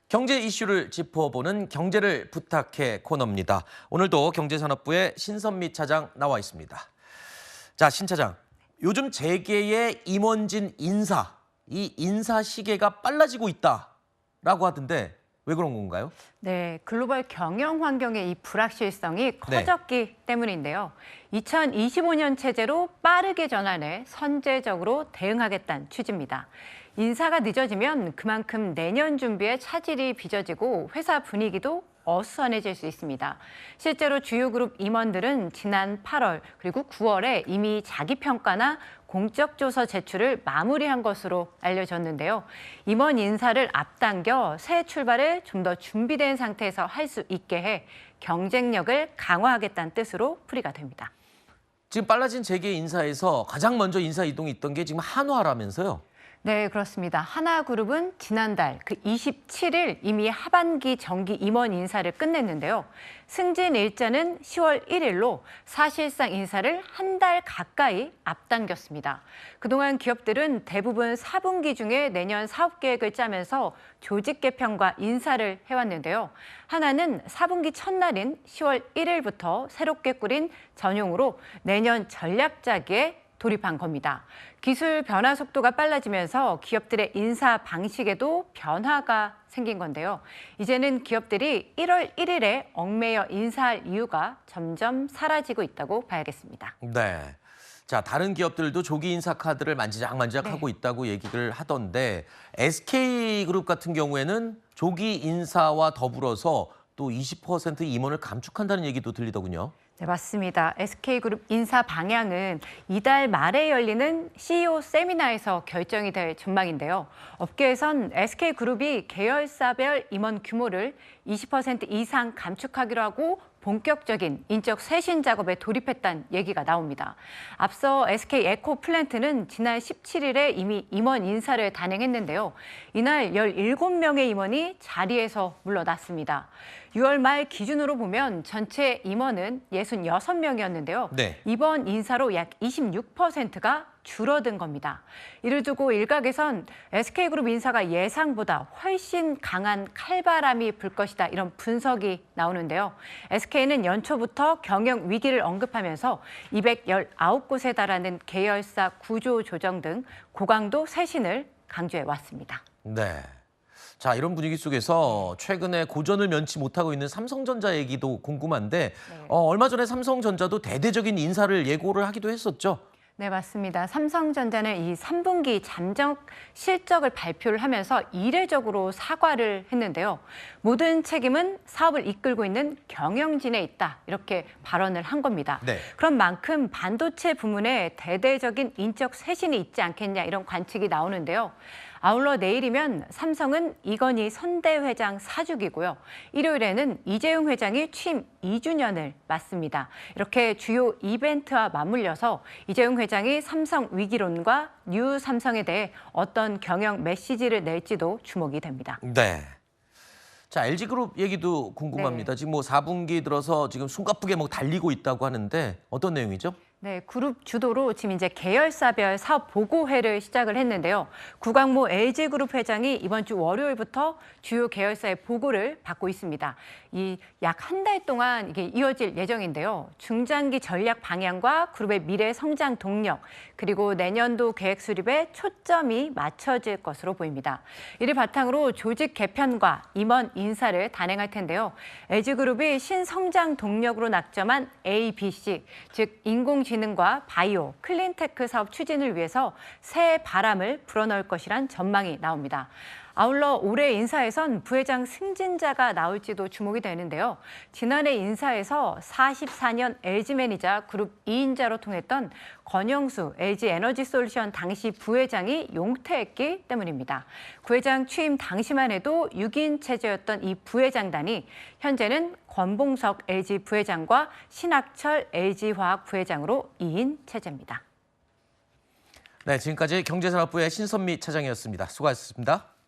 경제 이슈를 짚어보는 경제를 부탁해 코너입니다. 오늘도 경제산업부의 신선미 차장 나와 있습니다. 자, 신 차장. 요즘 재계의 임원진 인사, 이 인사 시계가 빨라지고 있다라고 하던데 왜 그런 건가요? 네, 글로벌 경영 환경의 이 불확실성이 커졌기 때문인데요. 2025년 체제로 빠르게 전환해 선제적으로 대응하겠다는 취지입니다. 인사가 늦어지면 그만큼 내년 준비에 차질이 빚어지고 회사 분위기도 어수선해질 수 있습니다. 실제로 주요 그룹 임원들은 지난 8월 그리고 9월에 이미 자기 평가나 공적 조서 제출을 마무리한 것으로 알려졌는데요. 임원 인사를 앞당겨 새 출발을 좀 더 준비된 상태에서 할 수 있게 해 경쟁력을 강화하겠다는 뜻으로 풀이가 됩니다. 지금 빨라진 재계 인사에서 가장 먼저 인사 이동이 있던 게 지금 한화라면서요? 네, 그렇습니다. 하나그룹은 지난달 27일 이미 하반기 정기 임원 인사를 끝냈는데요. 승진 일자는 10월 1일로 사실상 인사를 한 달 가까이 앞당겼습니다. 그동안 기업들은 대부분 4분기 중에 내년 사업 계획을 짜면서 조직 개편과 인사를 해왔는데요. 하나는 4분기 첫날인 10월 1일부터 새롭게 꾸린 전용으로 내년 전략 짜기에 돌입한 겁니다. 기술 변화 속도가 빨라지면서 기업들의 인사 방식에도 변화가 생긴 건데요. 이제는 기업들이 1월 1일에 얽매여 인사할 이유가 점점 사라지고 있다고 봐야겠습니다. 네. 자, 다른 기업들도 조기 인사 카드를 만지작만지작하고 있다고 얘기를 하던데 SK그룹 같은 경우에는 조기 인사와 더불어서 또 20% 임원을 감축한다는 얘기도 들리더군요. 네, 맞습니다. SK그룹 인사 방향은 이달 말에 열리는 CEO 세미나에서 결정이 될 전망인데요. 업계에선 SK그룹이 계열사별 임원 규모를 20% 이상 감축하기로 하고 본격적인 인적 쇄신 작업에 돌입했다는 얘기가 나옵니다. 앞서 SK 에코플랜트는 지난 17일에 이미 임원 인사를 단행했는데요. 이날 17명의 임원이 자리에서 물러났습니다. 6월 말 기준으로 보면 전체 임원은 66명이었는데요. 네. 이번 인사로 약 26%가 줄어든 겁니다. 이를 두고 일각에선 SK그룹 인사가 예상보다 훨씬 강한 칼바람이 불 것이다 이런 분석이 나오는데요. SK는 연초부터 경영 위기를 언급하면서 219곳에 달하는 계열사 구조 조정 등 고강도 쇄신을 강조해 왔습니다. 네. 자, 이런 분위기 속에서 최근에 고전을 면치 못하고 있는 삼성전자 얘기도 궁금한데 얼마 전에 삼성전자도 대대적인 인사를 예고를 하기도 했었죠. 네, 맞습니다. 삼성전자는 이 3분기 잠정 실적을 발표를 하면서 이례적으로 사과를 했는데요. 모든 책임은 사업을 이끌고 있는 경영진에 있다. 이렇게 발언을 한 겁니다. 네. 그런 만큼 반도체 부문에 대대적인 인적 쇄신이 있지 않겠냐 이런 관측이 나오는데요. 아울러 내일이면 삼성은 이건희 선대 회장 사주기고요. 일요일에는 이재용 회장이 취임 2주년을 맞습니다. 이렇게 주요 이벤트와 맞물려서 이재용 회장이 삼성 위기론과 뉴 삼성에 대해 어떤 경영 메시지를 낼지도 주목이 됩니다. 네. 자, LG그룹 얘기도 궁금합니다. 네. 지금 4분기 들어서 지금 숨가쁘게 달리고 있다고 하는데 어떤 내용이죠? 네, 그룹 주도로 지금 이제 계열사별 사업 보고회를 시작을 했는데요. 구광모 LG그룹 회장이 이번 주 월요일부터 주요 계열사의 보고를 받고 있습니다. 이 약 한 달 동안 이게 이어질 예정인데요. 중장기 전략 방향과 그룹의 미래 성장 동력, 그리고 내년도 계획 수립에 초점이 맞춰질 것으로 보입니다. 이를 바탕으로 조직 개편과 임원 인사를 단행할 텐데요. LG그룹이 신성장 동력으로 낙점한 A, B, C, 즉 인공지능과 바이오, 클린테크 사업 추진을 위해서 새 바람을 불어넣을 것이란 전망이 나옵니다. 아울러 올해 인사에선 부회장 승진자가 나올지도 주목이 되는데요. 지난해 인사에서 44년 LG매니자 그룹 2인자로 통했던 권영수 LG에너지솔루션 당시 부회장이 용퇴했기 때문입니다. 부회장 취임 당시만 해도 6인 체제였던 이 부회장단이 현재는 권봉석 LG 부회장과 신학철 LG화학 부회장으로 2인 체제입니다. 네, 지금까지 경제산업부의 신선미 차장이었습니다. 수고하셨습니다.